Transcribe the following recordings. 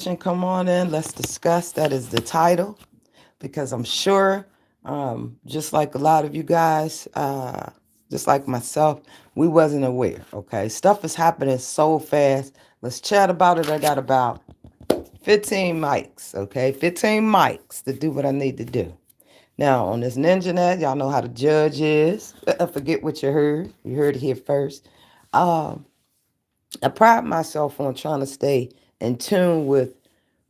Come on in. Let's discuss. That is the title because I'm sure, just like a lot of you guys, just like myself, we wasn't aware. Okay, stuff is happening so fast. Let's chat about it. I got about 15 mics. Okay, 15 mics to do what I need to do. Now on this Ninjanet, y'all know how the judge is. Forget what you heard. You heard it here first. Um, I pride myself on trying to stay in tune with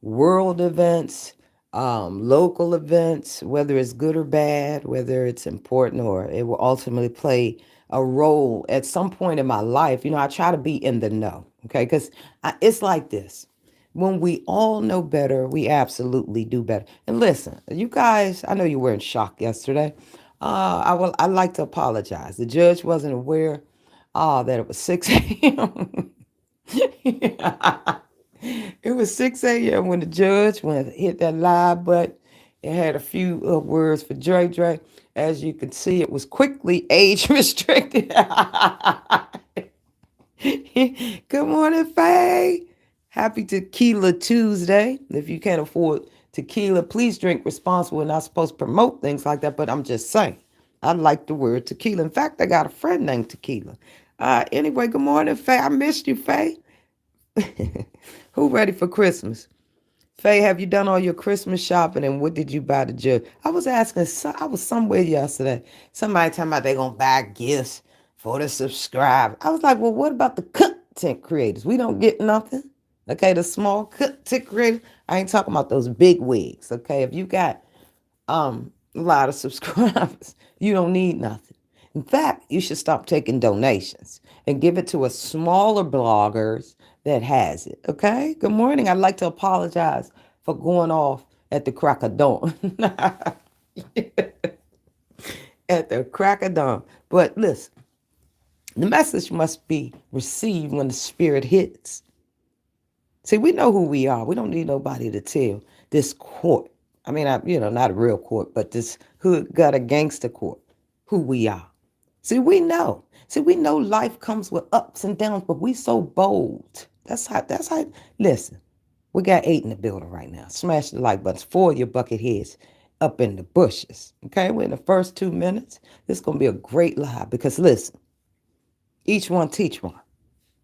world events, local events, whether it's good or bad, whether it's important or it will ultimately play a role at some point in my life. I try to be in the know, okay? Because it's like this. When we all know better, we absolutely do better. And listen, you guys, I know you were in shock yesterday. I'd like to apologize. The judge wasn't aware that it was 6 a.m. It was 6 a.m. when the judge went hit that live button. It had a few words for Dre Dre. As you can see, it was quickly age restricted. Good morning, Faye. Happy Tequila Tuesday. If you can't afford tequila, please drink responsible. We're not supposed to promote things like that, but I'm just saying. I like the word tequila. In fact, I got a friend named Tequila. Anyway, good morning, Faye. I missed you, Faye. Who ready for Christmas? Faye, have you done all your Christmas shopping and what did you buy the judge? I was asking, I was somewhere yesterday. Somebody talking about they going to buy gifts for the subscribe. I was like, well, what about the content creators? We don't get nothing. Okay, the small content creators. I ain't talking about those big wigs. Okay, if you got a lot of subscribers, you don't need nothing. In fact, you should stop taking donations and give it to a smaller bloggers that has it. Okay. Good morning. I'd like to apologize for going off at the crack of dawn. At the crack of dawn. But listen, the message must be received when the spirit hits. See, we know who we are. We don't need nobody to tell this court. I mean, not a real court, but this hood got a gangster court, who we are. See, we know. See, we know life comes with ups and downs, but we so bold. That's how, listen, we got 8 in the building right now. Smash the like buttons for your bucket heads up in the bushes. Okay, we're in the first 2 minutes. This is going to be a great live because listen, each one teach one.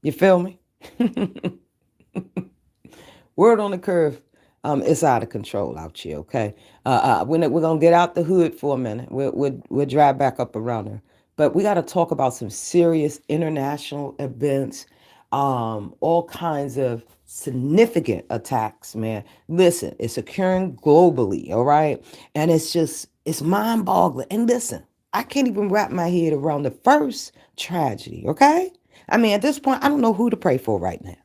You feel me? Word on the curve, it's out of control out here, okay? We're going to get out the hood for a minute. We'll drive back up around her. But we got to talk about some serious international events, all kinds of significant attacks, man. Listen, it's occurring globally, all right? And it's mind boggling. And listen, I can't even wrap my head around the first tragedy, okay? I mean, at this point, I don't know who to pray for right now.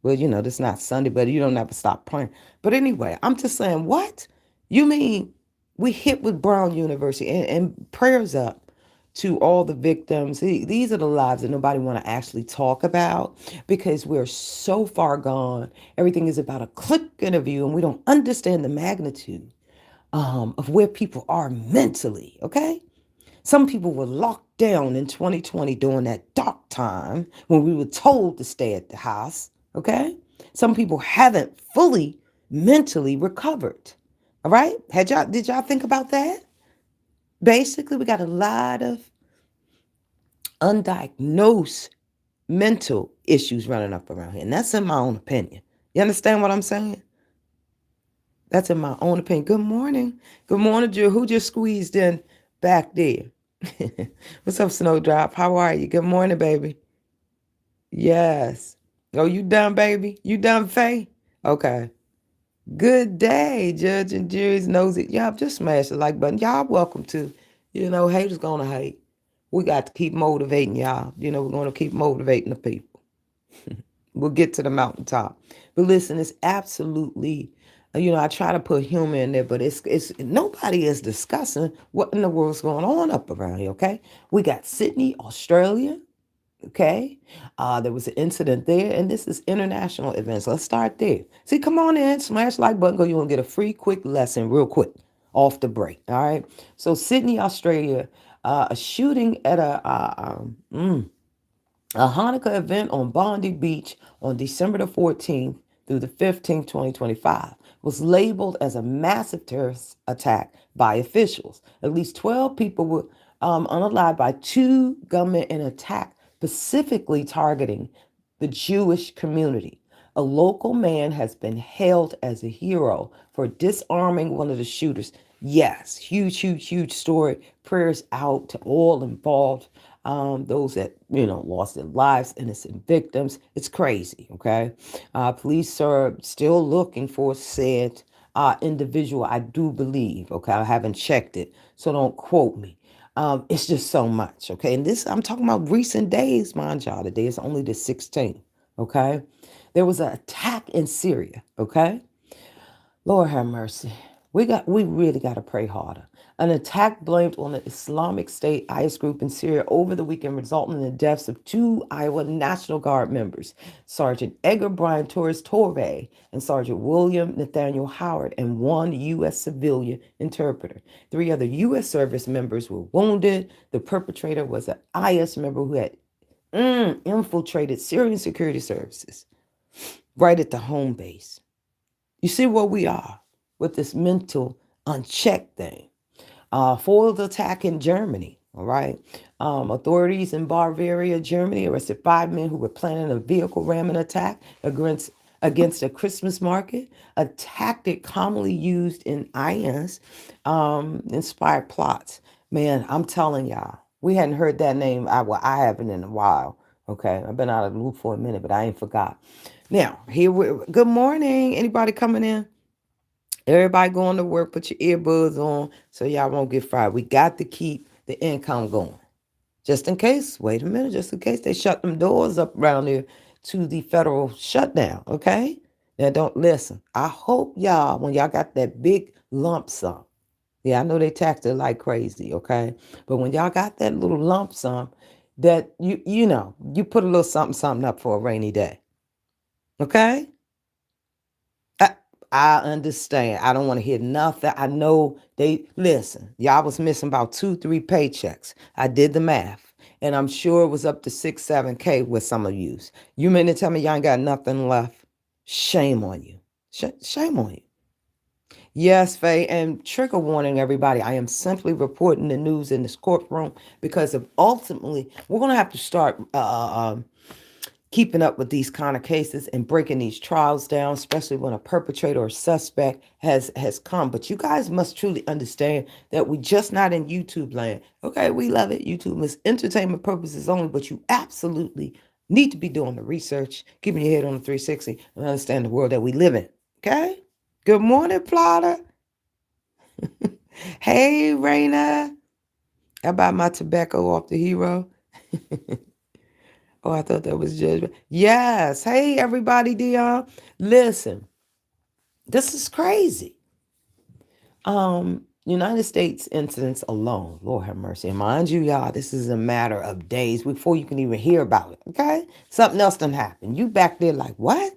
Well, this is not Sunday, but you don't ever stop praying. But anyway, I'm just saying, what? You mean we hit with Brown University and prayers up to all the victims. These are the lives that nobody want to actually talk about because we're so far gone. Everything is about a click interview and we don't understand the magnitude of where people are mentally, okay? Some people were locked down in 2020 during that dark time when we were told to stay at the house. Okay? Some people haven't fully mentally recovered. All right? Did y'all think about that? Basically, we got a lot of undiagnosed mental issues running up around here. And that's in my own opinion. You understand what I'm saying? That's in my own opinion. Good morning. Good morning, Drew. Who just squeezed in back there? What's up, Snowdrop? How are you? Good morning, baby. Yes. Oh, you done, baby? You done, Faye? Okay. Good day, Judge and Jury's nosy. Y'all just smash the like button. Y'all welcome to. Haters gonna hate. We got to keep motivating y'all. We're gonna keep motivating the people. We'll get to the mountaintop. But listen, it's absolutely, I try to put humor in there, but it's nobody is discussing what in the world's going on up around here, okay? We got Sydney, Australia. Okay. There was an incident there, and this is international events. Let's start there. See, come on in, smash the like button, go. You want to get a free quick lesson real quick off the break. All right. So Sydney, Australia, a shooting at a Hanukkah event on Bondi Beach on December the 14th, through the 15th, 2025, was labeled as a massive terrorist attack by officials. At least 12 people were unalived by two gunmen in an attack specifically targeting the Jewish community. A local man has been hailed as a hero for disarming one of the shooters. Yes, huge, huge, huge story. Prayers out to all involved, those that lost their lives, innocent victims. It's crazy. Okay, police are still looking for said individual. I do believe. Okay, I haven't checked it, so don't quote me. It's just so much. Okay, and this I'm talking about recent days, mind y'all. Today is only the 16th. Okay, there was an attack in Syria. Okay, Lord have mercy. We really got to pray harder. An attack blamed on the Islamic State IS group in Syria over the weekend, resulting in the deaths of two Iowa National Guard members, Sergeant Edgar Brian Torres Torre and Sergeant William Nathaniel Howard, and one U.S. civilian interpreter. Three other U.S. service members were wounded. The perpetrator was an IS member who had infiltrated Syrian security services right at the home base. You see where we are with this mental unchecked thing. Foiled attack in Germany. All right. Authorities in Bavaria, Germany arrested 5 men who were planning a vehicle ramming attack against a Christmas market, a tactic commonly used in IS inspired plots. Man, I'm telling y'all, we hadn't heard that name. I haven't in a while. Okay, I've been out of the loop for a minute, but I ain't forgot. Now, good morning. Anybody coming in? Everybody going to work, put your earbuds on so y'all won't get fired. We got to keep the income going. Just in case, wait a minute, just in case they shut them doors up around there to the federal shutdown, okay? Now, don't listen. I hope y'all, when y'all got that big lump sum, yeah, I know they taxed it like crazy, okay? But when y'all got that little lump sum, that you put a little something up for a rainy day, okay? I understand. I don't want to hear nothing. I know listen, y'all was missing about 2-3 paychecks. I did the math. And I'm sure it was up to 6-7K with some of yous. You mean to tell me y'all ain't got nothing left? Shame on you. Shame on you. Yes, Faye, and trigger warning, everybody. I am simply reporting the news in this courtroom because of ultimately we're going to have to start keeping up with these kind of cases and breaking these trials down, especially when a perpetrator or suspect has come. But you guys must truly understand that we're just not in YouTube land. Okay, we love it. YouTube is entertainment purposes only, but you absolutely need to be doing the research, keeping your head on the 360, and understand the world that we live in. Okay? Good morning, Plotter. Hey, Raina. How about my tobacco off the hero? Oh, I thought that was judgment. Yes. Hey, everybody, Dion. Listen, this is crazy. United States incidents alone, Lord have mercy. And mind you, y'all, this is a matter of days before you can even hear about it. Okay? Something else done happened. You back there like, what?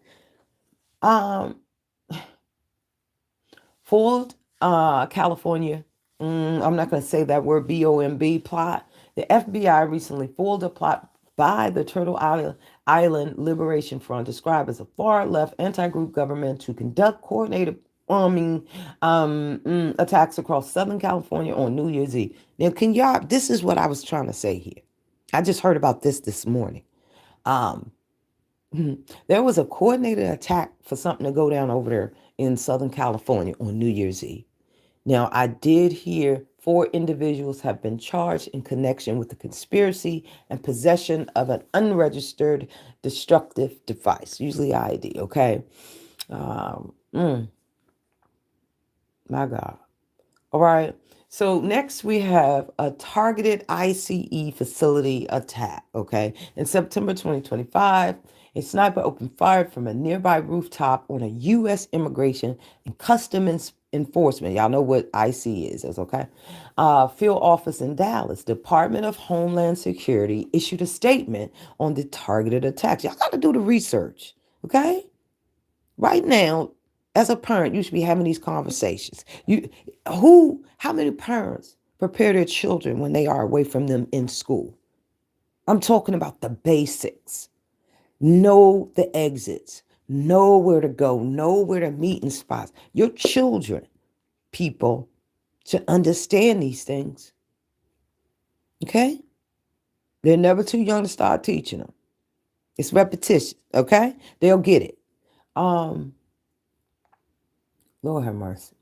Foiled, California. I'm not going to say that word, BOMB plot. The FBI recently foiled a plot by the Turtle Island Liberation Front, described as a far-left anti-group government, to conduct coordinated bombing attacks across Southern California on New Year's Eve. Now, this is what I was trying to say here. I just heard about this morning. There was a coordinated attack for something to go down over there in Southern California on New Year's Eve. Now, I did hear 4 individuals have been charged in connection with the conspiracy and possession of an unregistered destructive device, usually IED, okay? My God. All right. So next we have a targeted ICE facility attack, okay? In September 2025, a sniper opened fire from a nearby rooftop on a U.S. Immigration and Customs Enforcement. Y'all know what ICE is, okay? Field office in Dallas. Department of Homeland Security issued a statement on the targeted attacks. Y'all got to do the research, okay? Right now, as a parent, you should be having these conversations. How many parents prepare their children when they are away from them in school? I'm talking about the basics. Know the exits. know where to go, know where to meeting spots. Your children, people, should understand these things. Okay? They're never too young to start teaching them. It's repetition. Okay? They'll get it. Lord have mercy.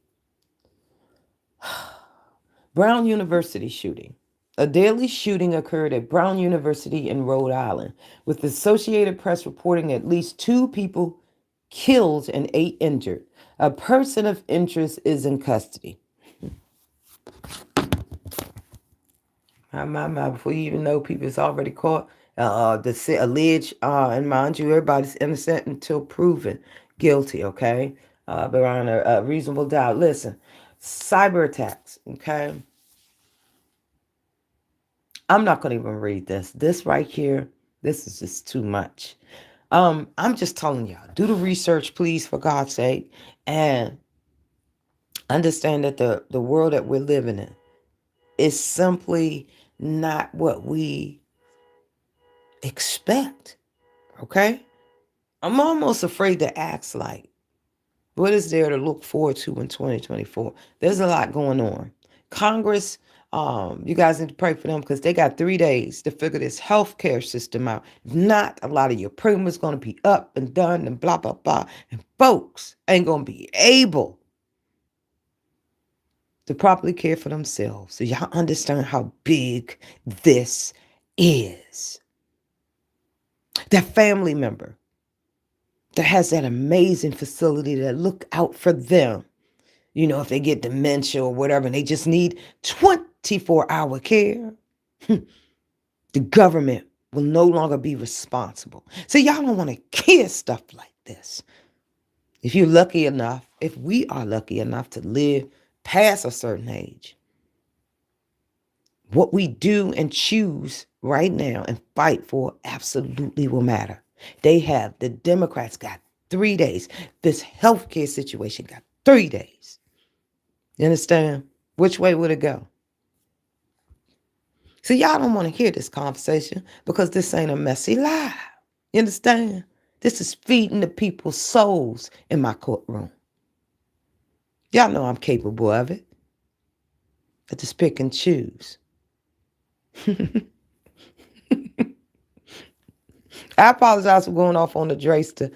Brown University shooting. A deadly shooting occurred at Brown University in Rhode Island, with the Associated Press reporting at least 2 people killed and 8 injured. A person of interest is in custody. Before you even know, people is already caught. The alleged, and mind you, everybody's innocent until proven guilty, okay? Beyond a reasonable doubt. Listen, cyber attacks, okay? I'm not going to even read this. This right here, this is just too much. I'm just telling y'all, do the research, please, for God's sake, and understand that the world that we're living in is simply not what we expect. Okay? I'm almost afraid to ask, like, what is there to look forward to in 2024? There's a lot going on. Congress, you guys need to pray for them because they got 3 days to figure this healthcare system out. If not, a lot of your premiums going to be up and done and blah, blah, blah. And folks ain't going to be able to properly care for themselves. So y'all understand how big this is. That family member that has that amazing facility that look out for them. You know, if they get dementia or whatever, and they just need 24-hour care, the government will no longer be responsible. So y'all don't want to hear stuff like this. If you're lucky enough, if we are lucky enough to live past a certain age, what we do and choose right now and fight for absolutely will matter. The Democrats got 3 days. This healthcare situation got 3 days. You understand? Which way would it go? So y'all don't want to hear this conversation because this ain't a messy lie. You understand? This is feeding the people's souls in my courtroom. Y'all know I'm capable of it. I just pick and choose. I apologize for going off on the Drayster.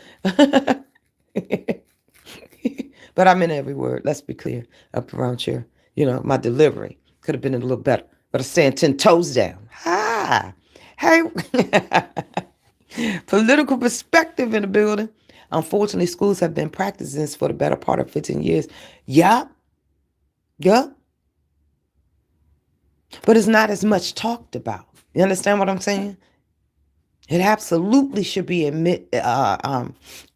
But I meant every word. Let's be clear. Up around here. You know, my delivery could have been a little better. But I'm staying 10 toes down. Hi. Hey. Political perspective in the building. Unfortunately, schools have been practicing this for the better part of 15 years. Yup. But it's not as much talked about. You understand what I'm saying? It absolutely should be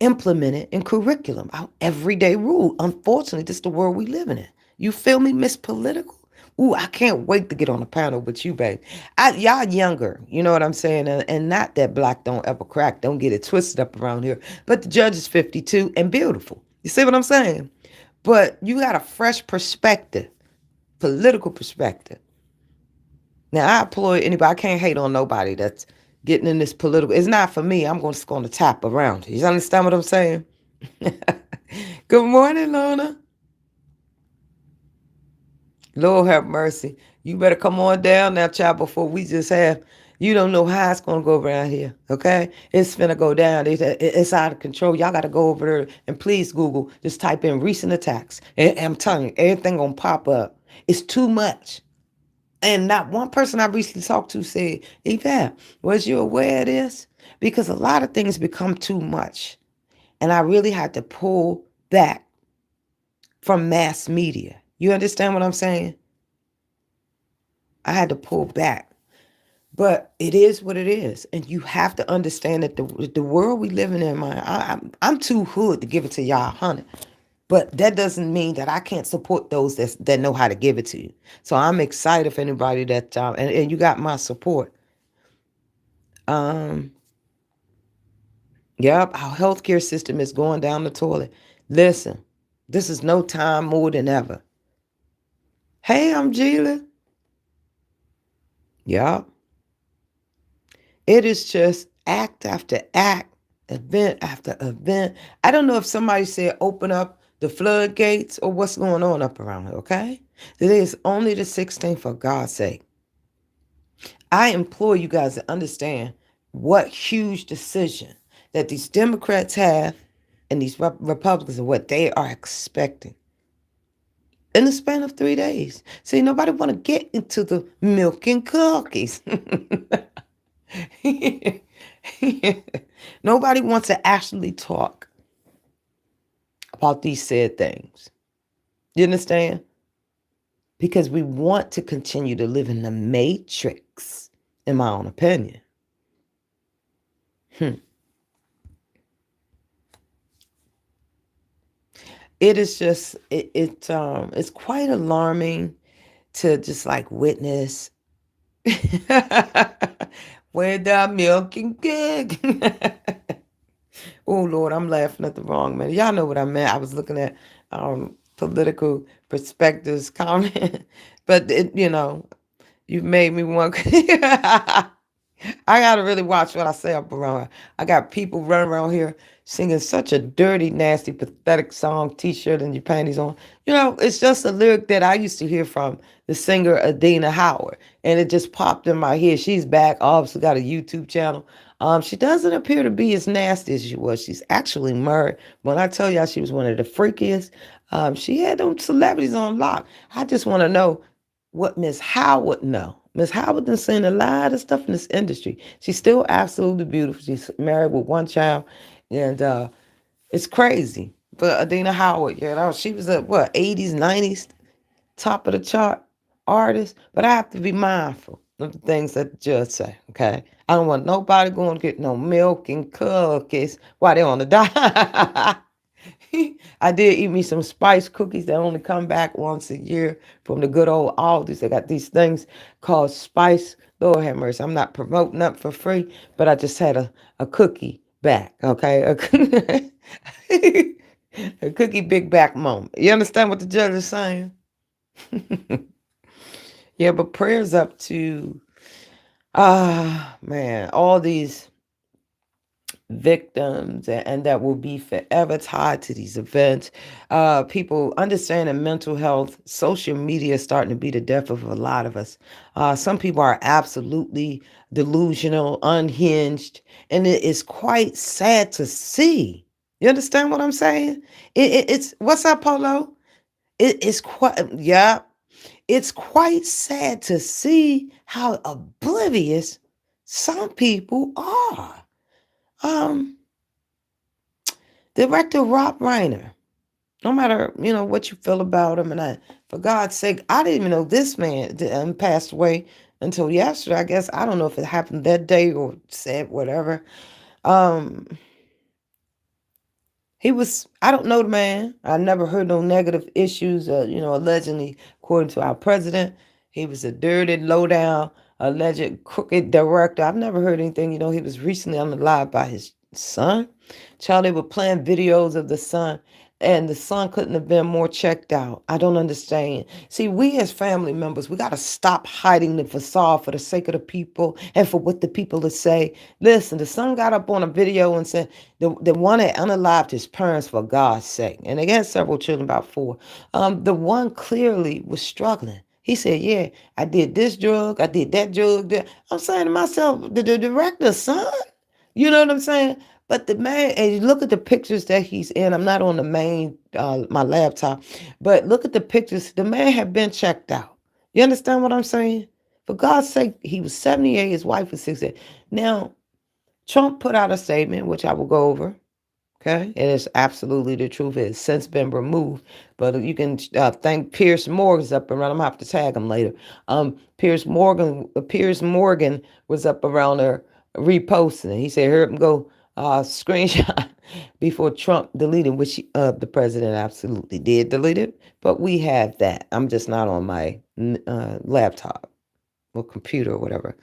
implemented in curriculum, our everyday rule. Unfortunately, this is the world we live in. You feel me, Miss Political? Ooh, I can't wait to get on a panel with you, babe. Y'all younger, you know what I'm saying? And not that black don't ever crack. Don't get it twisted up around here. But the judge is 52 and beautiful. You see what I'm saying? But you got a fresh perspective, political perspective. Now, I applaud anybody. I can't hate on nobody that's getting in this political. It's not for me. I'm just going to tap around. You understand what I'm saying? Good morning, Luna. Lord have mercy. You better come on down now, child, before we just have, you don't know how it's going to go around here, okay? It's finna go down. It's out of control. Y'all got to go over there and please Google, just type in recent attacks. And I'm telling you, everything going to pop up. It's too much. And not one person I recently talked to said, Yvette, was you aware of this? Because a lot of things become too much. And I really had to pull back from mass media. You understand what I'm saying? I had to pull back. But it is what it is. And you have to understand that the world we living in, man, I'm too hood to give it to y'all 100. But that doesn't mean that I can't support those that know how to give it to you. So I'm excited for anybody that, and you got my support. Yep, our healthcare system is going down the toilet. Listen, this is no time more than ever. Hey, I'm Gila. Yep. It is just act after act event after event. I don't know if somebody said open up the floodgates or what's going on up around here, okay? Today is only the 16th, for God's sake. I implore you guys to understand what huge decision that these Democrats have and these Republicans and what they are expecting in the span of 3 days. See, nobody want to get into the milk and cookies. Nobody wants to actually talk about these said things. You understand? Because we want to continue to live in the matrix, in my own opinion. It is just it's quite alarming to just like witness where the milk and cake. Oh Lord, I'm laughing at the wrong man. Y'all know what I meant. I was looking at political perspectives comment, but you've made me want. I gotta really watch what I say up around. I got people running around here singing such a dirty, nasty, pathetic song, t-shirt and your panties on. It's just a lyric that I used to hear from the singer Adina Howard. And it just popped in my head. She's back, obviously got a YouTube channel. She doesn't appear to be as nasty as she was. She's actually married. When I tell y'all she was one of the freakiest, she had them celebrities on lock. I just want to know what Miss Howard know. Miss Howard done seen a lot of stuff in this industry. She's still absolutely beautiful. She's married with one child, and it's crazy. But Adina Howard, she was a 80s, 90s top of the chart artist. But I have to be mindful of the things that the judge say. Okay, I don't want nobody going to get no milk and cookies while they're on the diet. I did eat me some spice cookies that only come back once a year from the good old Aldi's. They got these things called Spice. Lord have mercy. I'm not promoting up for free, but I just had a cookie back, okay? A cookie big back moment. You understand what the judge is saying? Yeah, but prayers up to, man, all these victims and that will be forever tied to these events. People understanding mental health, social media is starting to be the death of a lot of us. Some people are absolutely delusional, unhinged, and it is quite sad to see. You understand what I'm saying? It's what's up, Polo? It's quite, yeah. It's quite sad to see how oblivious some people are. Director Rob Reiner, no matter, what you feel about him, and for God's sake, I didn't even know this man passed away until yesterday. I guess, I don't know if it happened that day or said whatever. I don't know the man. I never heard no negative issues, allegedly, according to our president. He was a dirty, low-down, alleged crooked director. I've never heard anything. He was recently unalived by his son. Child, they were playing videos of the son, and the son couldn't have been more checked out. I don't understand. See, we as family members, we got to stop hiding the facade for the sake of the people and for what the people to say. Listen, the son got up on a video and said the one that unalived his parents, for God's sake. And they had several children, about 4. The one clearly was struggling. He said, yeah, I did this drug, I did that drug. I'm saying to myself, the director's son? You know what I'm saying? But the man, and you look at the pictures that he's in. I'm not on the main, my laptop, but look at the pictures. The man had been checked out. You understand what I'm saying? For God's sake, he was 78. His wife was 68. Now, Trump put out a statement, which I will go over. Okay, and it's absolutely the truth. It has since been removed, but you can thank Piers Morgan's up around. I'm gonna have to tag him later. Piers Morgan was up around there reposting it. He said, "Heard him go screenshot before Trump deleted," which the president absolutely did delete it. But we have that. I'm just not on my laptop or computer or whatever.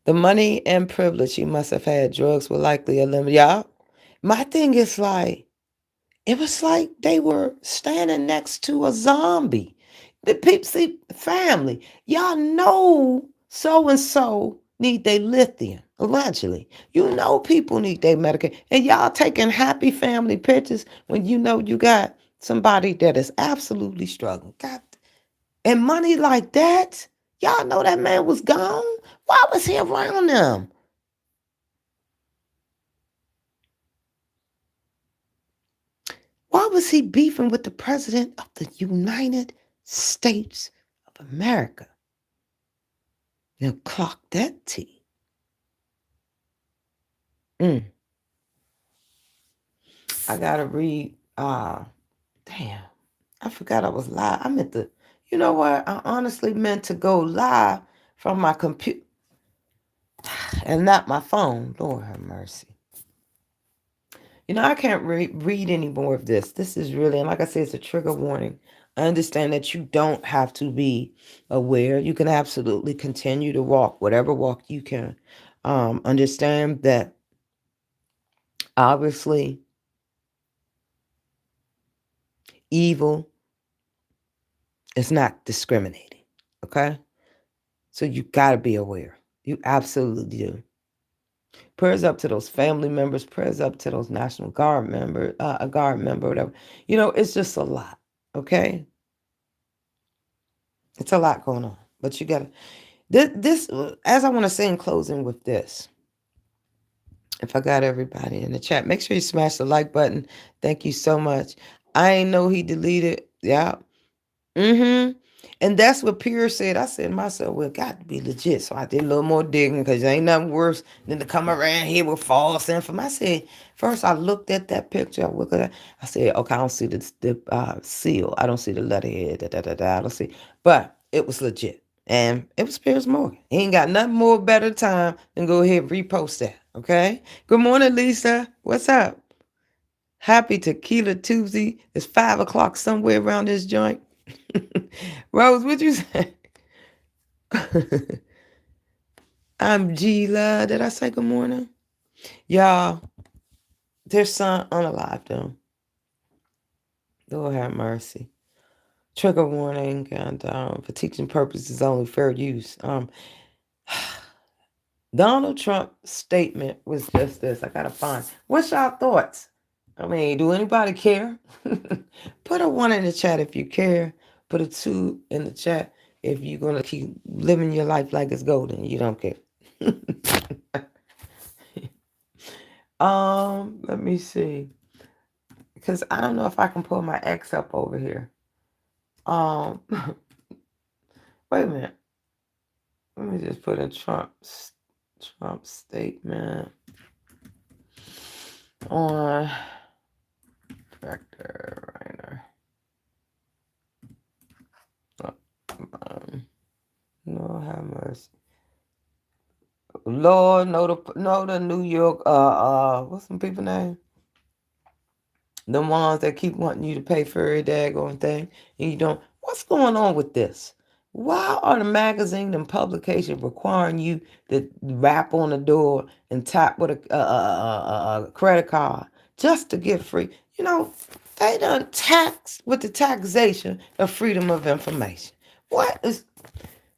The money and privilege he must have had, drugs were likely eliminated. Y'all, my thing is like, it was like they were standing next to a zombie. The people, see, family, y'all know so-and-so need their lithium. Allegedly. You know people need their medication. And y'all taking happy family pictures when you know you got somebody that is absolutely struggling. God, and money like that, y'all know that man was gone. Why was he around them? Why was he beefing with the president of the United States of America? Now clock that T. Mm. I gotta read. Damn. I forgot I was live. I meant to, you know what? I honestly meant to go live from my computer and not my phone. Lord have mercy. I can't read any more of this. This is really, and like I said, it's a trigger warning. I understand that you don't have to be aware. You can absolutely continue to walk, whatever walk you can. Understand that obviously evil is not discriminating. Okay? So you got to be aware. You absolutely do. Prayers up to those family members. Prayers up to those National Guard member, a guard member, whatever. It's just a lot. Okay, it's a lot going on. But you gotta this. As I want to say in closing with this, if I got everybody in the chat, make sure you smash the like button. Thank you so much. I ain't know he deleted. Yeah. Mm-hmm. And that's what Pierce said. I said to myself, well, it got to be legit. So I did a little more digging because there ain't nothing worse than to come around here with false information. I said, first I looked at that picture. I looked at it. I said, okay, I don't see the seal. I don't see the letterhead. I don't see. But it was legit. And it was Piers Morgan. He ain't got nothing more better time than go ahead and repost that. Okay? Good morning, Lisa. What's up? Happy Tequila Tuesday. It's 5 o'clock somewhere around this joint. Rose, what you say? I'm Gila. Did I say good morning? Y'all, their son unalive them. Lord have mercy. Trigger warning and for teaching purposes only, fair use. Donald Trump's statement was just this. I gotta find. What's y'all thoughts? I mean, do anybody care? Put a 1 in the chat if you care. Put a 2 in the chat if you're gonna keep living your life like it's golden. You don't care. Let me see. Because I don't know if I can pull my X up over here. Wait a minute. Let me just put in Trump's statement on Director Reiner. No, have mercy. Lord, know the New York, what's some people name? The ones that keep wanting you to pay for every daggone thing, and you don't. What's going on with this? Why are the magazine and publication requiring you to rap on the door and tap with a credit card just to get free? They done tax with the taxation of freedom of information. What is,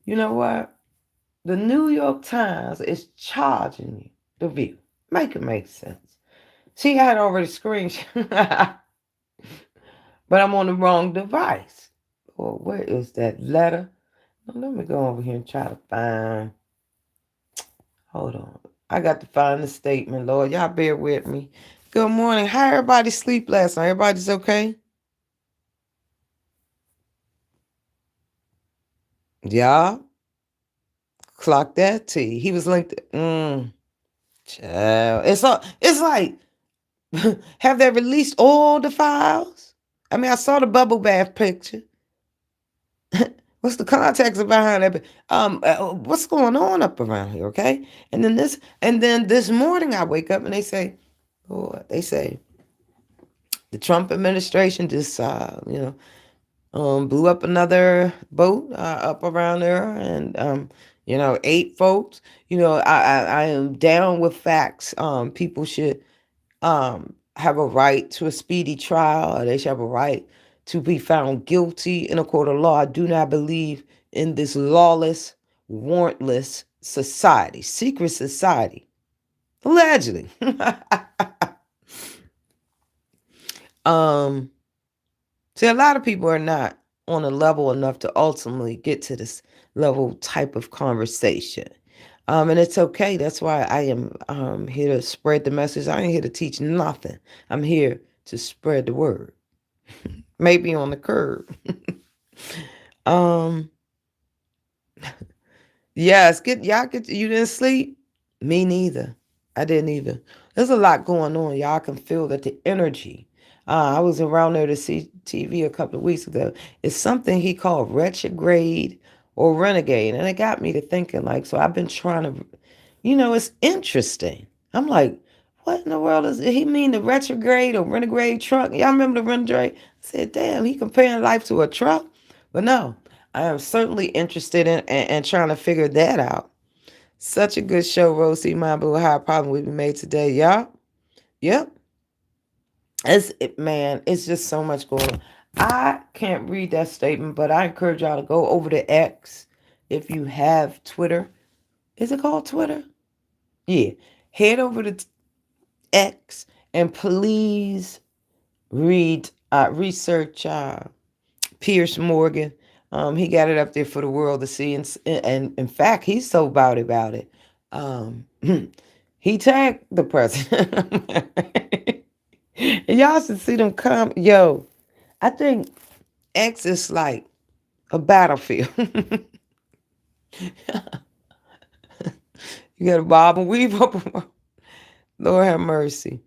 you know what? The New York Times is charging you the view. Make it make sense. She had already screenshot, but I'm on the wrong device. Oh, where is that letter? Let me go over here and try to find. Hold on. I got to find the statement, Lord. Y'all bear with me. Good morning. How everybody sleep last night? Everybody's okay? Y'all? Clock that T. He was linked. Child. It's like, have they released all the files? I mean, I saw the bubble bath picture. What's the context behind that? What's going on up around here? Okay, and then this morning I wake up and they say the Trump administration just blew up another boat up around there, and 8 folks. I am down with facts. People should have a right to a speedy trial. Or they should have a right to be found guilty in a court of law. I do not believe in this lawless, warrantless society, secret society Allegedly. um, See, a lot of people are not on a level enough to ultimately get to this level type of conversation. And it's okay. That's why I am here to spread the message. I ain't here to teach nothing. I'm here to spread the word. Maybe on the curb. um, yes, you didn't sleep? Me neither. I didn't either. There's a lot going on. Y'all can feel that the energy. I was around there to see TV a couple of weeks ago. It's something he called retrograde or renegade. And it got me to thinking, like, so I've been trying to, it's interesting. I'm like, what in the world is he mean the retrograde or renegade truck? Y'all remember the renegade? I said, damn, he comparing life to a truck? But no, I am certainly interested in and trying to figure that out. Such a good show, Rosie. My boo, how a problem we be made today, y'all. Yep. Man, it's just so much going on. I can't read that statement, but I encourage y'all to go over to X if you have Twitter. Is it called Twitter? Yeah. Head over to X and please research Pierce Morgan. He got it up there for the world to see, and in fact, he's so about it. He tagged the president. And y'all should see them come. Yo, I think X is like a battlefield. You got to bob and weave up. Lord have mercy.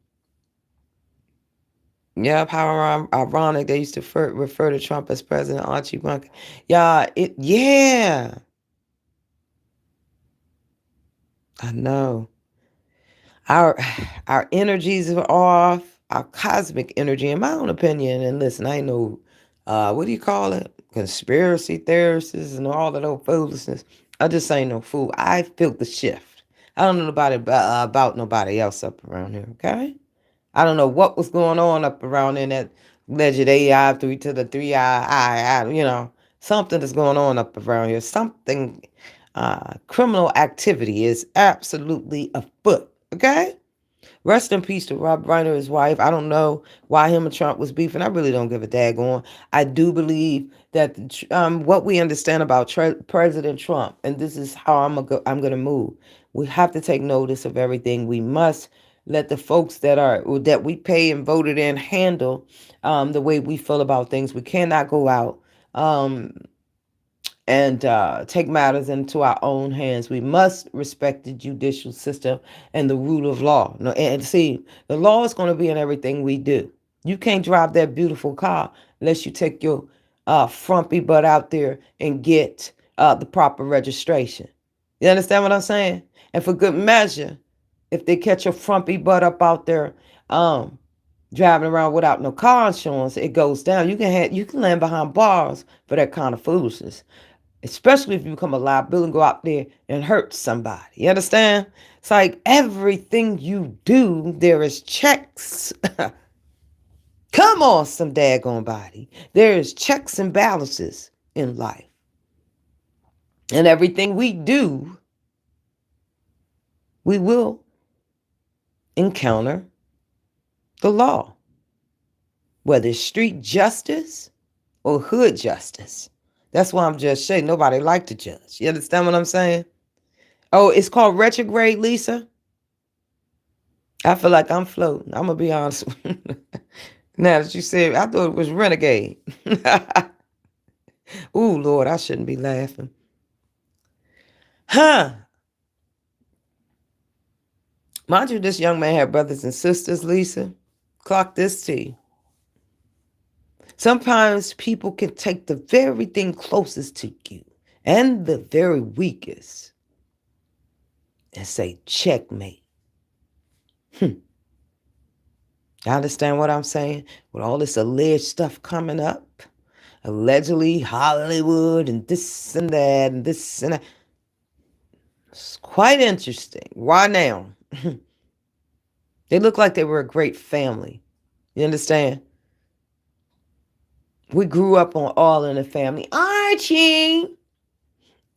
Yeah, how ironic they used to refer to Trump as President Archie Bunker. Yeah. I know. Our our energies are off, our cosmic energy, in my own opinion. And listen, I know what do you call it? Conspiracy theorists and all of those foolishness. I just ain't no fool. I feel the shift. I don't know about nobody else up around here, okay? I don't know what was going on up around in that alleged AI 3 to the 3 something is going on up around here. Something, criminal activity is absolutely afoot, okay? Rest in peace to Rob Reiner, his wife. I don't know why him and Trump was beefing. I really don't give a daggone. I do believe that what we understand about President Trump, and this is how I'm going to move. We have to take notice of everything. We must let the folks that we pay and voted in handle the way we feel about things. We cannot go out and take matters into our own hands. We must respect the judicial system and the rule of law. No, and see, the law is going to be in everything we do. You can't drive that beautiful car unless you take your frumpy butt out there and get the proper registration. You understand what I'm saying? And for good measure, if they catch your frumpy butt up out there driving around without no car insurance, it goes down. You can land behind bars for that kind of foolishness, especially if you become a liability and go out there and hurt somebody. You understand? It's like everything you do, there is checks. Come on, some daggone body. There is checks and balances in life. And everything we do, we will encounter the law. Whether it's street justice or hood justice. That's why I'm just saying nobody like to judge. You understand what I'm saying? Oh, it's called retrograde, Lisa? I feel like I'm floating. I'm going to be honest. Now that you said, I thought it was renegade. Ooh, Lord, I shouldn't be laughing. Huh. Mind you, this young man had brothers and sisters, Lisa. Clock this to you. Sometimes people can take the very thing closest to you and the very weakest and say, checkmate. I understand what I'm saying? With all this alleged stuff coming up, allegedly Hollywood and this and that and this and that. It's quite interesting. Why now? They look like they were a great family. You understand? We grew up on All in the Family. Archie!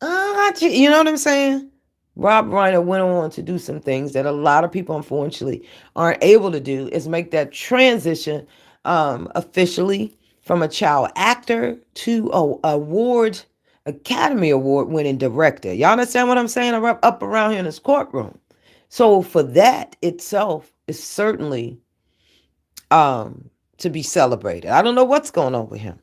You know what I'm saying? Rob Reiner went on to do some things that a lot of people, unfortunately, aren't able to do, is make that transition officially from a child actor to Academy Award winning director. Y'all understand what I'm saying? Up around here in this courtroom. So for that itself is certainly to be celebrated. I don't know what's going on with him.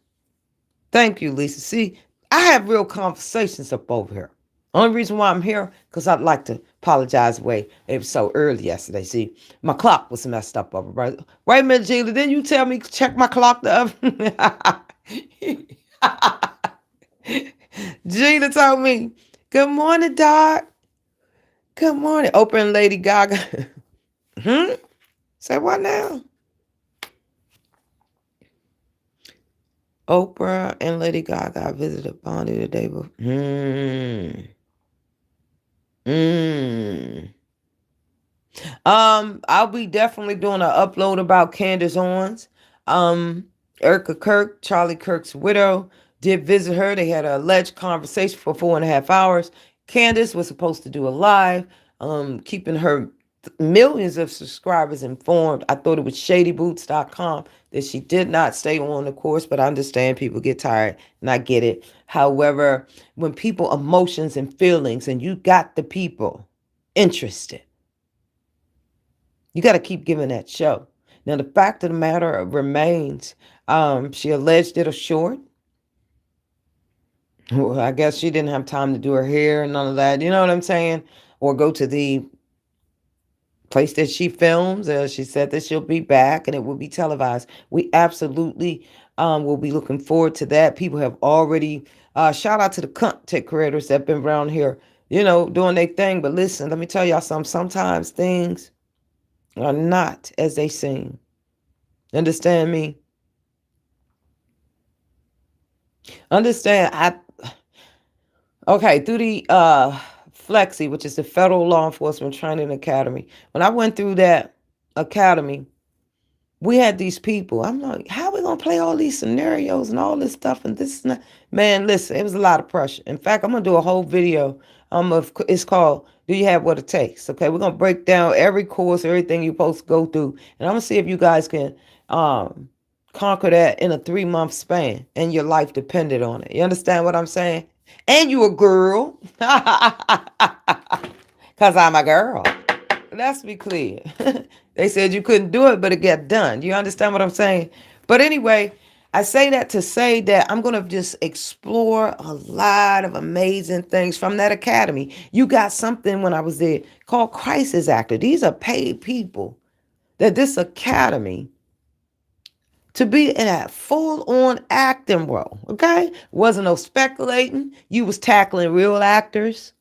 Thank you, Lisa. See, I have real conversations up over here. Only reason why I'm here, because I'd like to apologize away. It was so early yesterday. See, my clock was messed up over. Right, wait a minute, Gina. Didn't you tell me to check my clock the other? Gina told me, good morning, Doc. Good morning. Oprah and Lady Gaga. Say what now? Oprah and Lady Gaga visited Bondi the day before. I'll be definitely doing an upload about Candace Owens. Erica Kirk, Charlie Kirk's widow, did visit her. They had an alleged conversation for 4.5 hours. Candace was supposed to do a live, keeping her millions of subscribers informed. I thought it was shadyboots.com that she did not stay on the course, but I understand people get tired and I get it. However, when people emotions and feelings and you got the people interested, you got to keep giving that show. Now, the fact of the matter remains, she alleged it a short. Well, I guess she didn't have time to do her hair and none of that. You know what I'm saying? Or go to the place that she films. She said that she'll be back and it will be televised. We absolutely will be looking forward to that. People have already, shout out to the content creators that have been around here, doing their thing. But listen, let me tell y'all something. Sometimes things are not as they seem. Understand me? Understand, through the Flexi, which is the Federal Law Enforcement Training Academy. When I went through that academy, we had these people. I'm like, how are we going to play all these scenarios and all this stuff and this and that? Man, listen, it was a lot of pressure. In fact, I'm going to do a whole video. It's called, Do You Have What It Takes? Okay, we're going to break down every course, everything you're supposed to go through. And I'm going to see if you guys can conquer that in a 3-month span and your life depended on it. You understand what I'm saying? And you a girl. Because I'm a girl. Let's be clear. They said you couldn't do it, but it got done. You understand what I'm saying? But anyway, I say that to say that I'm going to just explore a lot of amazing things from that academy. You got something when I was there called crisis actor. These are paid people that this academy to be in a full-on acting role, okay? Wasn't no speculating. You was tackling real actors,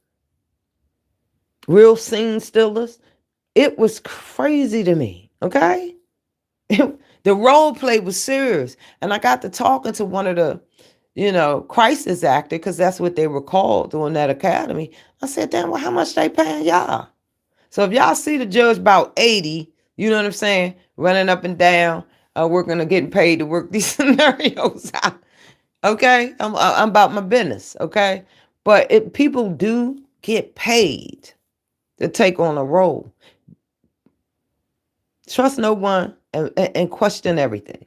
real scene stealers. It was crazy to me, okay? The role play was serious. And I got to talking to one of the, crisis actor, because that's what they were called during that academy. I said, damn, well, how much they paying y'all? So if y'all see the judge about 80, you know what I'm saying, running up and down, working or getting paid to work these scenarios out, okay? I'm about my business, okay? But people do get paid to take on a role. Trust no one and question everything.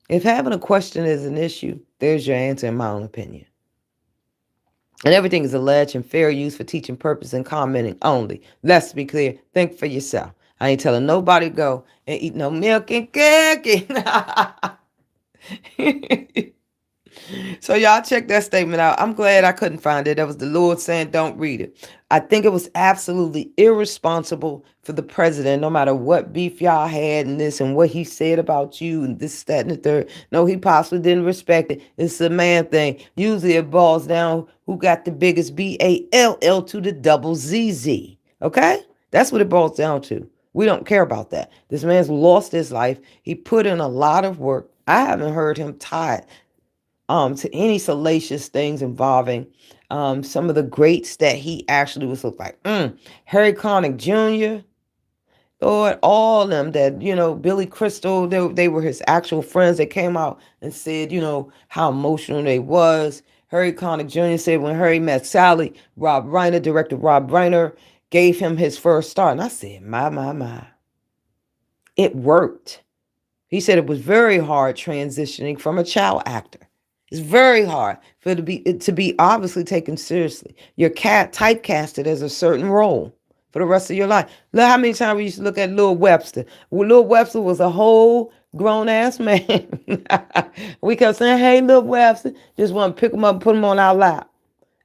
If having a question is an issue, there's your answer in my own opinion. And everything is alleged and fair use for teaching purpose and commenting only. Let's be clear. Think for yourself. I ain't telling nobody to go and eat no milk and cookie. So y'all check that statement out. I'm glad I couldn't find it. That was the Lord saying don't read it. I think it was absolutely irresponsible for the president, no matter what beef y'all had and this and what he said about you and this, that, and the third. No, he possibly didn't respect it. It's a man thing. Usually it boils down who got the biggest BALL to the double ZZ. Okay? That's what it boils down to. We don't care about that. This man's lost his life. He put in a lot of work. I haven't heard him tied to any salacious things involving some of the greats that he actually was looked like. Harry Connick Jr., Lord, all of them that, Billy Crystal, they were his actual friends that came out and said, how emotional they was. Harry Connick Jr. said when Harry met Sally, director Rob Reiner, gave him his first start. And I said, my. It worked. He said it was very hard transitioning from a child actor. It's very hard for it to be obviously taken seriously. You're typecasted as a certain role for the rest of your life. Look how many times we used to look at Lil Webster. Well, Lil Webster was a whole grown ass man. We kept saying, "Hey, Lil Webster," just want to pick him up and put him on our lap.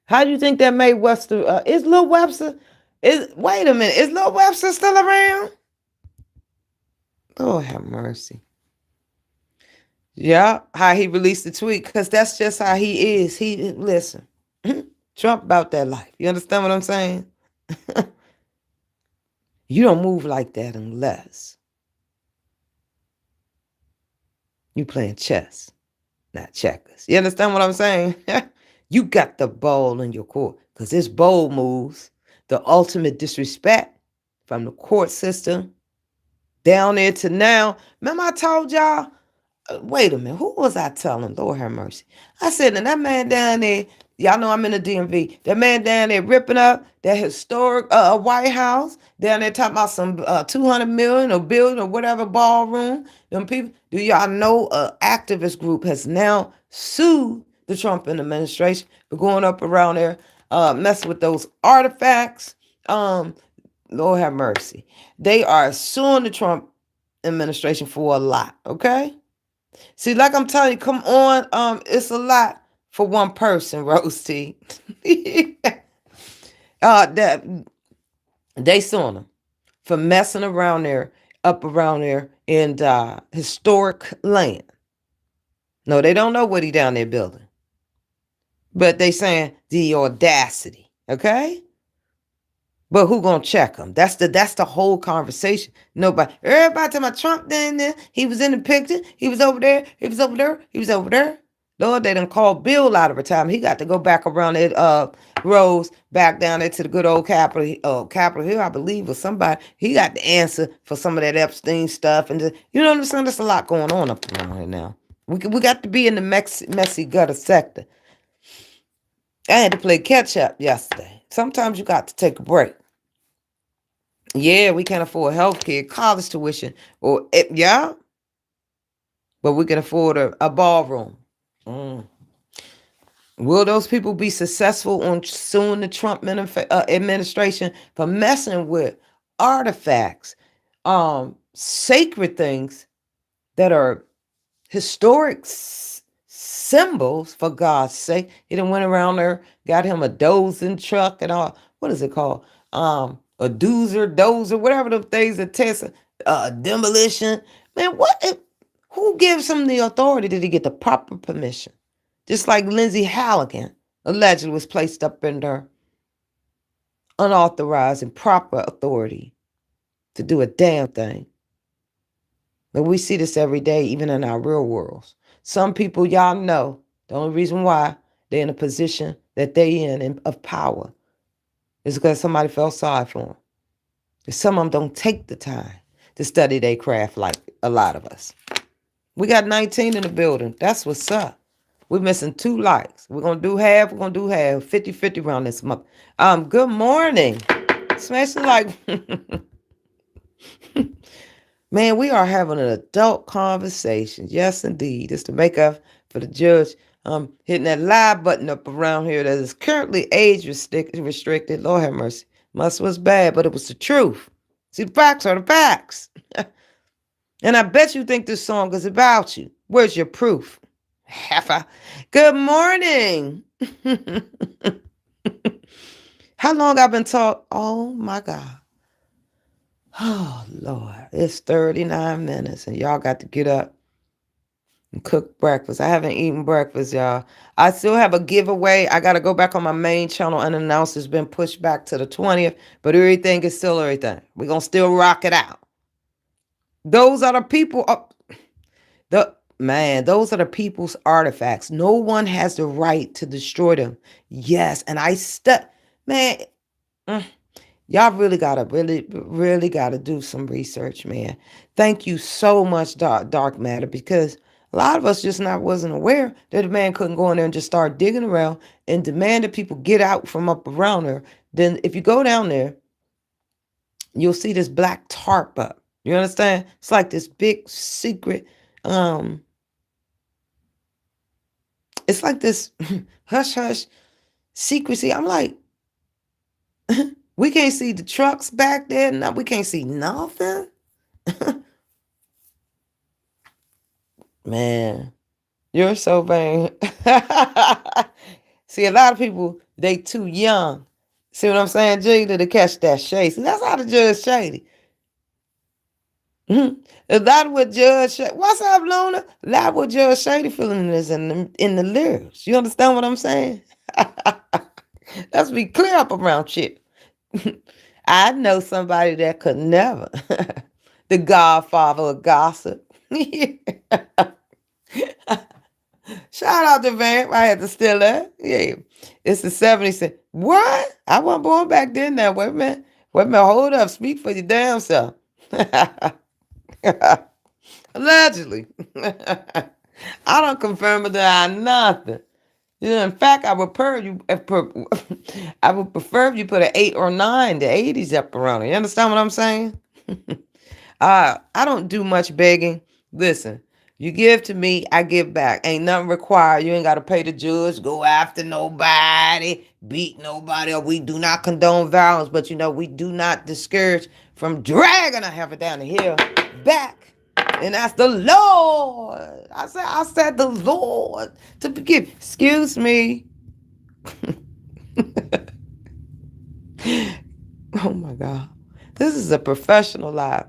How do you think that made Webster? Is Lil Webster? Wait a minute? Is Lil Webster still around? Lord have mercy. Yeah, how he released the tweet, because that's just how he is. Listen, Trump about that life. You understand what I'm saying? You don't move like that unless you playing chess, not checkers. You understand what I'm saying? You got the ball in your court, because it's bold moves, the ultimate disrespect from the court system down there to now. Remember I told y'all, wait a minute, who was I telling? Lord have mercy. I said, and that man down there, y'all know I'm in the DMV, that man down there ripping up that historic White House, down there talking about some 200 million or billion or whatever ballroom. Them people, do y'all know an activist group has now sued the Trump administration for going up around there, messing with those artifacts? Lord have mercy. They are suing the Trump administration for a lot, okay? See, like I'm telling you, come on, it's a lot for one person, Rose T. That they suing them for messing around there, up around there in historic land. No, they don't know what he down there building, but they saying the audacity, okay? But who gonna check him? That's the whole conversation. Nobody. Everybody talking about Trump down there. He was in the picture. He was over there. He was over there. He was over there. Lord, they done called Bill out of retirement. He got to go back around that Rose, back down there to the good old Capitol Hill, I believe, or somebody. He got the answer for some of that Epstein stuff, and you know what I'm saying. There's a lot going on up around here now. We got to be in the messy gutter sector. I had to play catch up yesterday. Sometimes you got to take a break. Yeah, we can't afford health care, college tuition, or yeah, but we can afford a ballroom. Will those people be successful on suing the Trump administration for messing with artifacts, sacred things that are historic symbols, for God's sake? He done went around there, got him a dozing truck and all. What is it called? A dozer, whatever the things that test demolition. Man, who gives him the authority? Did he get the proper permission? Just like Lindsay Halligan allegedly was placed up under unauthorized and proper authority to do a damn thing. But we see this every day, even in our real worlds. Some people, y'all know, the only reason why they're in a position that they in of power is because somebody felt sorry for them. Some of them don't take the time to study their craft like a lot of us. We got 19 in the building. That's what's up. We're missing 2 likes. We're going to do half. We're going to do half. 50-50 around this month. Good morning. Smash the like. Man, we are having an adult conversation. Yes, indeed. It's to make up for the judge hitting that live button up around here that is currently age restricted. Lord have mercy. Must was bad, but it was the truth. See, the facts are the facts. And I bet you think this song is about you. Where's your proof? Good morning. How long I've been talking? Oh, my God. Oh, Lord. It's 39 minutes, and y'all got to get up and cook breakfast. I haven't eaten breakfast, y'all. I still have a giveaway. I got to go back on my main channel unannounced. It's been pushed back to the 20th, but everything is still everything. We're going to still rock it out. Those are the people. Those are the people's artifacts. No one has the right to destroy them. Yes, and y'all really gotta do some research, man. Thank you so much, Dark Matter, because A lot of us just not wasn't aware that the man couldn't go in there and just start digging around and demand that people get out from up around there. Then if you go down there, you'll see this black tarp up. You understand? It's like this big secret. Um, it's like this hush hush secrecy. I'm like, we can't see the trucks back there. No, we can't see nothing. Man, you're so vain. See, a lot of people, they too young. See what I'm saying, Jada, to catch that shade. See, that's how to judge shady. A lot of what Judge Shady, what's up, Luna? A lot of what Judge Shady feeling is in the lyrics. You understand what I'm saying? Let's be clear up around shit. I know somebody that could never. The godfather of gossip. Shout out to Vamp. I had to steal that. Yeah. It's the 70s. What? I wasn't born back then now. Wait a minute. Wait a minute. Hold up. Speak for your damn self. Allegedly. I don't confirm or deny nothing. You know, in fact, I would prefer you. I would prefer if you put an 8 or 9, the 80s up around it. You understand what I'm saying? I don't do much begging. Listen, you give to me, I give back. Ain't nothing required. You ain't got to pay the judge, go after nobody, beat nobody, or we do not condone violence. But you know, we do not discourage from dragging a heifer down the hill back. And that's the Lord. I said the Lord to forgive. Excuse me. Oh my God. This is a professional life.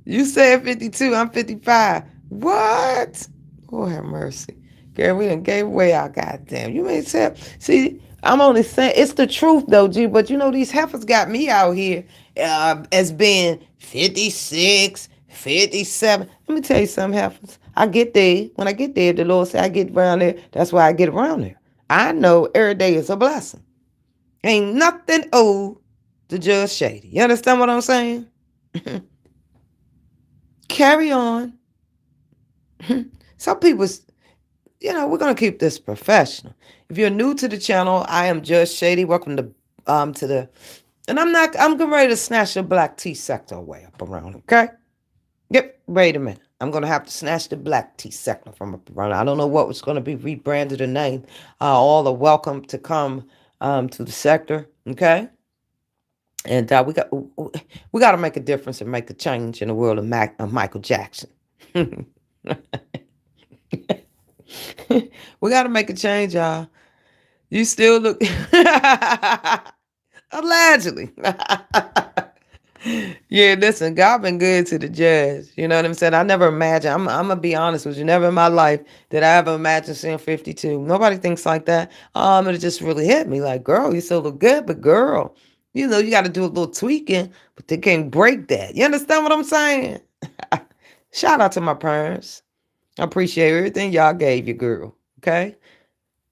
You said 52, I'm 55. What? Oh, have mercy. Girl, we done gave away our goddamn. You may say, see, I'm only saying, it's the truth though, G, but you know, these heifers got me out here as being 56, 57. Let me tell you something, heifers. I get there. When I get there, the Lord said I get around there. That's why I get around there. I know every day is a blessing. Ain't nothing owed to Judge Shady. You understand what I'm saying? Carry on. Some people, you know, we're gonna keep this professional. If you're new to the channel, I am Judge Shady. Welcome to the, and I'm getting ready to snatch the black tea sector away up around. Okay. Yep. Wait a minute. I'm gonna have to snatch the black tea sector from up around. I don't know what was gonna be rebranded or named. All are welcome to come to the sector. Okay. And we got to make a difference and make a change in the world of Michael Jackson. We got to make a change, y'all. You still look allegedly. Yeah, listen, God been good to the judge. You know what I'm saying? I never imagined. I'm gonna be honest with you. Never in my life did I ever imagine seeing 52. Nobody thinks like that. It just really hit me. Like, girl, you still look good, but girl, you know, you got to do a little tweaking, but they can't break that. You understand what I'm saying? Shout out to my parents. I appreciate everything y'all gave your girl. Okay,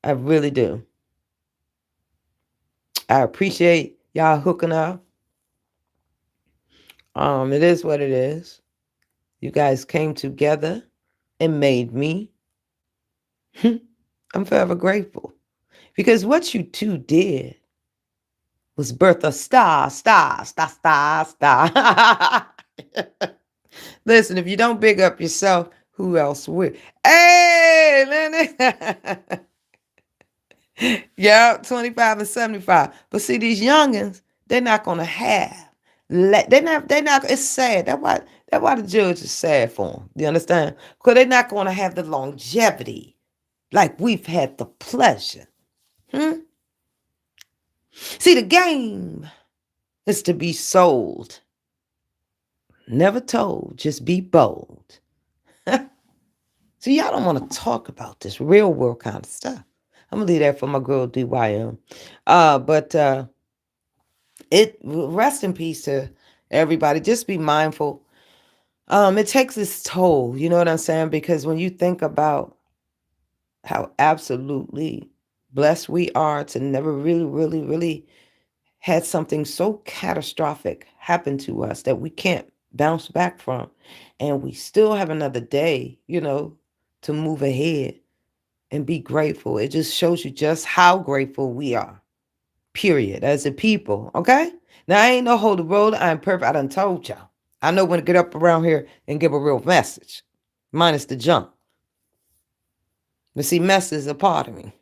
I really do. I appreciate y'all hooking up. It is what it is. You guys came together and made me. I'm forever grateful. Because what you two did was birth a star. Listen, if you don't big up yourself, who else would? Hey, Lenny. Yeah, 25 and 75. But see, these youngins, they're not gonna have. They're not. It's sad. That's why the judge is sad for them. You understand? Because they're not gonna have the longevity like we've had the pleasure. See, the game is to be sold, never told. Just be bold. See, y'all don't want to talk about this real world kind of stuff. I'm gonna leave that for my girl DYM. But it rest in peace to everybody. Just be mindful. It takes its toll, you know what I'm saying? Because when you think about how absolutely blessed we are to never really had something so catastrophic happen to us that we can't bounce back from, and we still have another day, you know, to move ahead and be grateful. It just shows you just how grateful we are, period, as a people, okay? Now, I ain't no holy roller. I'm perfect. I done told y'all. I know when to get up around here and give a real message, minus the junk. But see, mess is a part of me.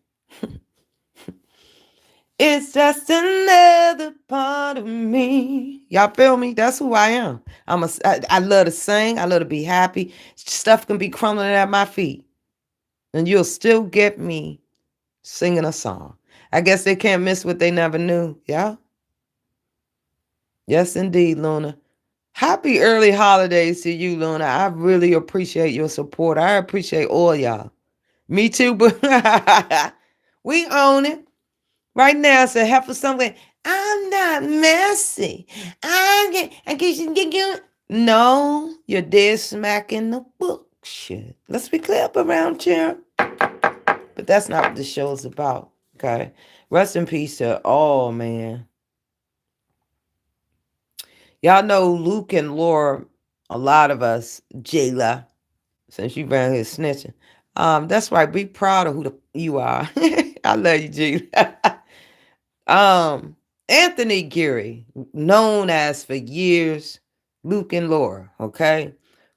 It's just another part of me. Y'all feel me? That's who I am. I love to sing. I love to be happy. Stuff can be crumbling at my feet, and you'll still get me singing a song. I guess they can't miss what they never knew. Yeah? Yes, indeed, Luna. Happy early holidays to you, Luna. I really appreciate your support. I appreciate all y'all. Me too, but we own it. Right now, it's a heifer somewhere. I'm not messy. I guess you get. No, you're dead smack in the book. Shit. Let's be clear up around here. But that's not what the show's about. Okay. Rest in peace to all, man. Y'all know Luke and Laura, a lot of us, Jayla, since you ran here snitching. That's right. Be proud of who you are. I love you, Jayla. Anthony Geary, known as for years, Luke and Laura, okay?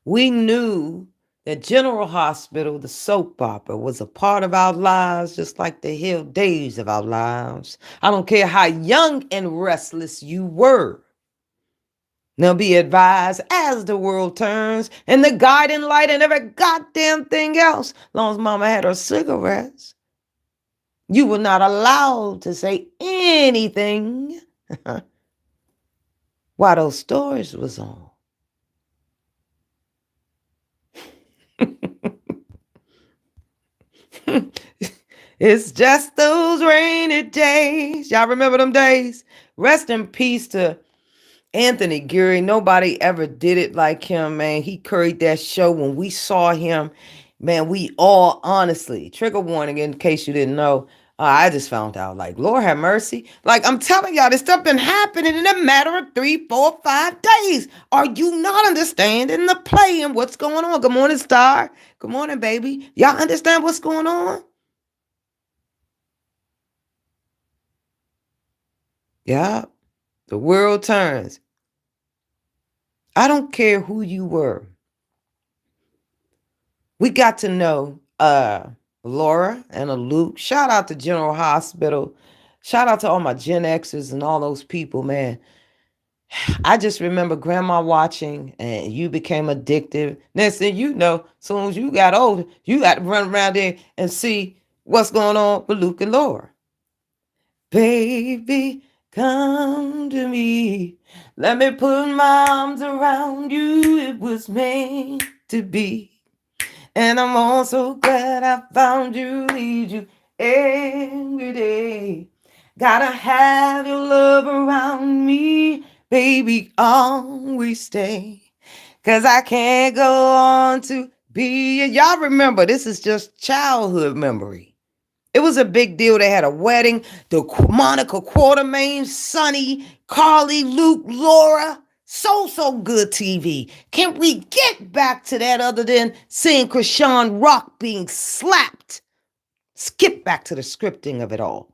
We knew that General Hospital, the soap opera, was a part of our lives, just like the Hill days of our lives. I don't care how young and restless you were. Now be advised, as the world turns, and the guiding light and every goddamn thing else, long as mama had her cigarettes, you were not allowed to say anything while those stories was on. It's just those rainy days. Y'all remember them days? Rest in peace to Anthony Geary. Nobody ever did it like him, man. He carried that show. When we saw him, man, we all, honestly, trigger warning in case you didn't know, I just found out, like, Lord have mercy. Like, I'm telling y'all, this stuff been happening in a matter of 3, 4, 5 days. Are you not understanding the play and what's going on? Good morning, Star. Good morning, baby. Y'all understand what's going on? Yeah, the world turns. I don't care who you were. We got to know Laura and Luke. Shout out to General Hospital. Shout out to all my Gen Xers and all those people, man. I just remember grandma watching and you became addicted. Next thing you know, as soon as you got older, you got to run around there and see what's going on with Luke and Laura. Baby, come to me. Let me put my arms around you. It was meant to be. And I'm also glad I found you, need you every day. Gotta have your love around me, baby, always stay. Cause I can't go on to be. Y'all remember, this is just childhood memory. It was a big deal. They had a wedding. The Monica Quartermain, Sonny, Carly, Luke, Laura. So good TV. Can we get back to that other than seeing Krishan Rock being slapped? Skip back to the scripting of it all.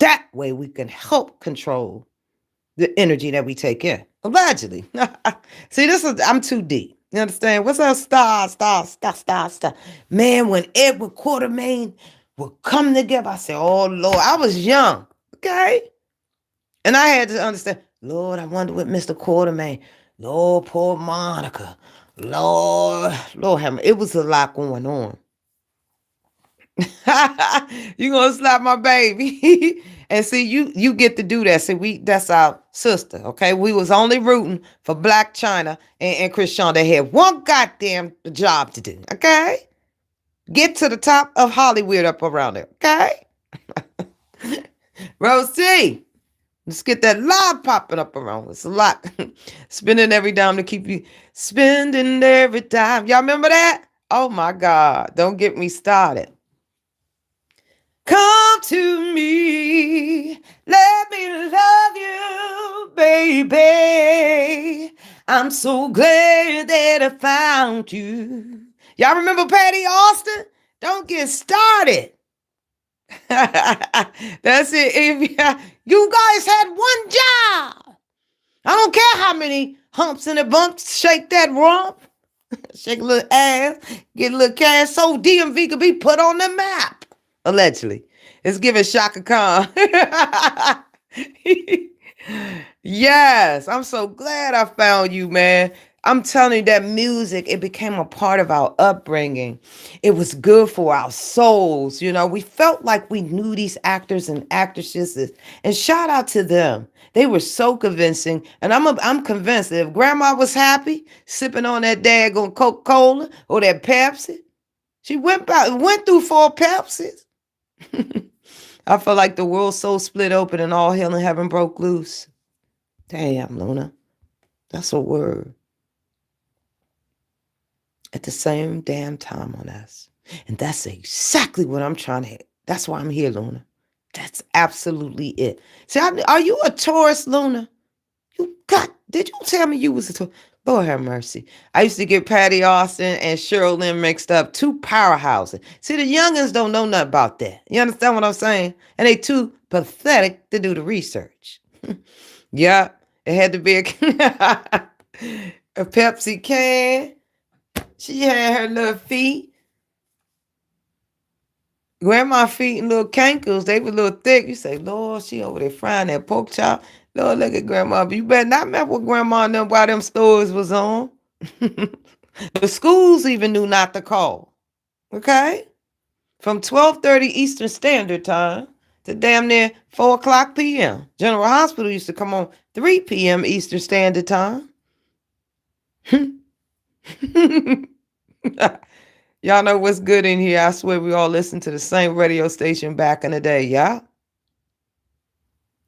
That way we can help control the energy that we take in. Allegedly. See, I'm too deep. You understand? What's up, star? Man, when Edward Quartermain would come together, I said, oh, Lord, I was young, okay? And I had to understand, Lord, I wonder what Mr. Quartermain, Lord, poor Monica, Lord, it was a lot going on. You gonna slap my baby. And see, you get to do that. See, that's our sister, okay? We was only rooting for Blac Chyna and Krishan. They had one goddamn job to do, okay? Get to the top of Hollywood up around there, okay? Rosie, let's get that live popping up around. It's a lot. Spending every dime to keep you spending every dime. Y'all remember that? Oh my God, don't get me started. Come to me, let me love you, baby. I'm so glad that I found you. Y'all remember Patty Austin? Don't get started. That's it. If you guys had one job, I don't care how many humps and bumps. Shake that rump, shake a little ass, get a little cash, so DMV could be put on the map. Allegedly, it's giving Shaka Khan. Yes, I'm so glad I found you, man. I'm telling you that music, it became a part of our upbringing. It was good for our souls. You know, we felt like we knew these actors and actresses. And shout out to them. They were so convincing. And I'm convinced that if grandma was happy sipping on that daggone Coca-Cola or that Pepsi, she went through 4 Pepsis. I feel like the world so split open and all hell in heaven broke loose. Damn, Luna. That's a word. At the same damn time on us. And that's exactly what I'm trying to hit. That's why I'm here, Luna. That's absolutely it. See, are you a Taurus, Luna? Did you tell me you was a Taurus? Lord have mercy. I used to get Patty Austin and Cheryl Lynn mixed up. 2 powerhouses. See, the youngins don't know nothing about that. You understand what I'm saying? And they too pathetic to do the research. Yeah, it had to be a Pepsi can. She had her little feet. Grandma feet and little cankles, they were a little thick. You say, Lord, she over there frying that pork chop. Lord, look at grandma. But you better not mess with grandma and them while them stores was on. The schools even knew not to call. Okay? From 12:30 Eastern Standard Time to damn near 4 o'clock p.m. General Hospital used to come on 3 p.m. Eastern Standard Time. Y'all know what's good in here. I swear we all listened to the same radio station back in the day. Yeah?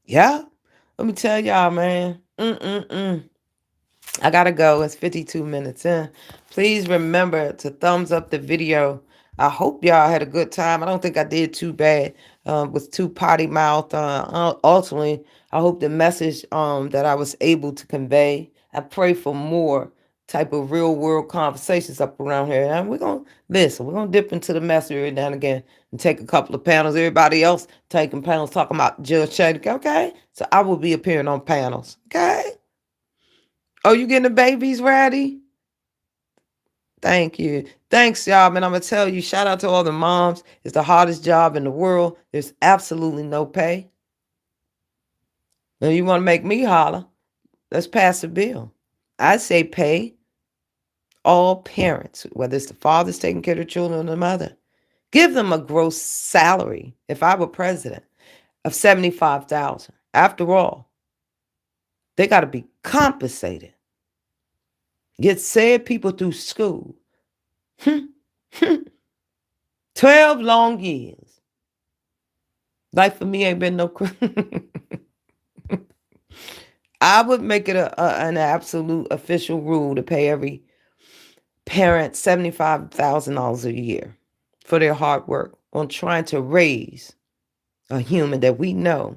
Yeah? Let me tell y'all, man. I gotta go. It's 52 minutes in. Please remember to thumbs up the video. I hope y'all had a good time. I don't think I did too bad with too potty mouth. Ultimately, I hope the message that I was able to convey. I pray for more type of real world conversations up around here. And we're gonna listen. We're gonna dip into the mess every now and again and take a couple of panels. Everybody else taking panels talking about Judge Shady. Okay, so I will be appearing on panels. Okay. Oh, you getting the babies ready? Thank you. Thanks, y'all. Man, I'm going to tell you, shout out to all the moms. It's the hardest job in the world. There's absolutely no pay. Now, you want to make me holler? Let's pass a bill. I say pay all parents, whether it's the fathers taking care of the children or the mother. Give them a gross salary, if I were president, of $75,000. After all, they got to be compensated. Get said people through school. 12 long years. Life for me ain't been no I would make it an absolute official rule to pay every parent $75,000 a year for their hard work on trying to raise a human that we know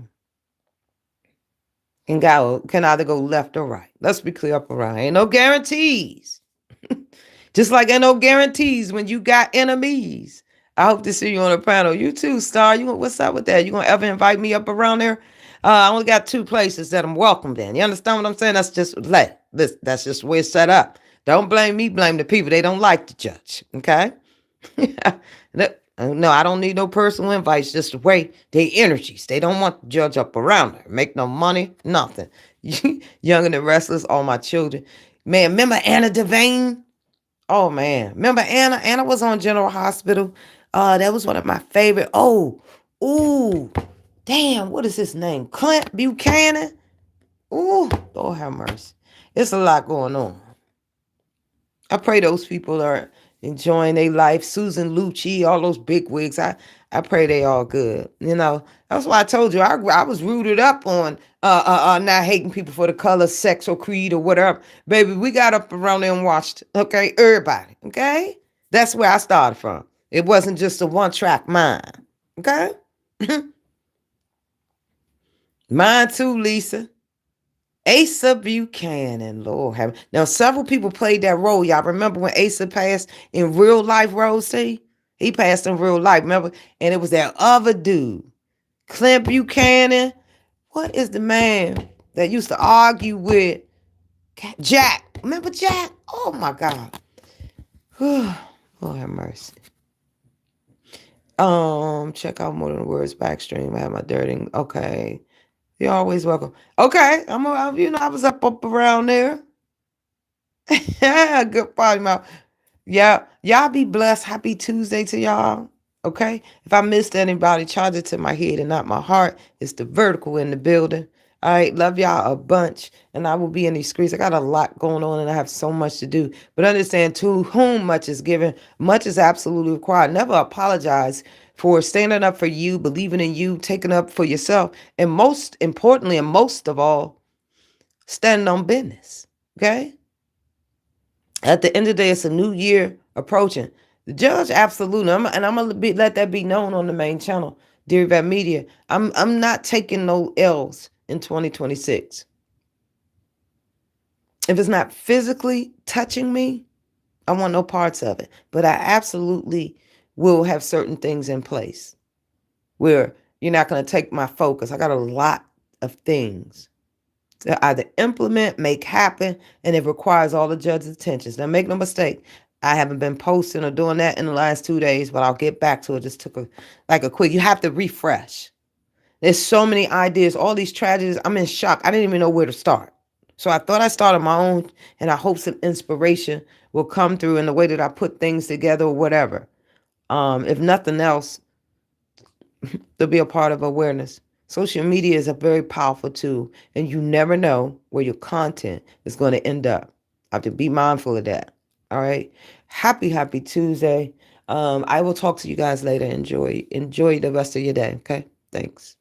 can either go left or right. Let's be clear up around. Ain't no guarantees. Just like ain't no guarantees when you got enemies. I hope to see you on the panel. You too, Star. What's up with that? You gonna ever invite me up around there? I only got 2 places that I'm welcomed in. You understand what I'm saying? That's just that's just the way it's set up. Don't blame me, blame the people. They don't like the judge. Okay? No, I don't need no personal invites, just the way they energies. They don't want the judge up around there. Make no money, nothing. Young and the Restless, all my children. Man, remember Anna Devane? Oh man. Remember Anna? Anna was on General Hospital. That was one of my favorite. Damn, what is his name? Clint Buchanan? Ooh, Lord have mercy. It's a lot going on. I pray those people are enjoying their life. Susan Lucci, all those big wigs. I pray they all good. You know, that's why I told you I was rooted up on not hating people for the color, sex, or creed or whatever. Baby, we got up around there and watched, okay, everybody, okay? That's where I started from. It wasn't just a one-track mind, okay? Mine too, Lisa. Asa Buchanan, Lord have now. Several people played that role. Y'all remember when Asa passed in real life? Rose, see, he passed in real life. Remember, and it was that other dude, Clint Buchanan. What is the man that used to argue with Jack? Remember Jack? Oh my God. Lord have mercy. Check out More Than the Words Backstream. I have my dirting. Okay. You're always welcome. Okay. I was up around there. Yeah, good party mouth. Yeah. Y'all be blessed. Happy Tuesday to y'all. Okay. If I missed anybody, charge it to my head and not my heart. It's the vertical in the building. All right. Love y'all a bunch. And I will be in these streets. I got a lot going on and I have so much to do. But understand to whom much is given, much is absolutely required. Never apologize for standing up for you, believing in you, taking up for yourself. And most importantly, and most of all, standing on business. Okay. At the end of the day, it's a new year approaching. The judge, absolutely, and I'm gonna let that be known on the main channel, Dear Vet Media. I'm not taking no L's in 2026. If it's not physically touching me, I want no parts of it. But I absolutely will have certain things in place where you're not gonna take my focus. I got a lot of things to either implement, make happen, and it requires all the judge's attentions. Now, make no mistake, I haven't been posting or doing that in the last 2 days, but I'll get back to it. Just took a quick. You have to refresh. There's so many ideas, all these tragedies. I'm in shock. I didn't even know where to start. So I thought I started my own, and I hope some inspiration will come through in the way that I put things together or whatever. If nothing else, to be a part of awareness. Social media is a very powerful tool, and you never know where your content is going to end up. I have to be mindful of that. All right. Happy Tuesday. I will talk to you guys later. Enjoy the rest of your day. Okay. Thanks.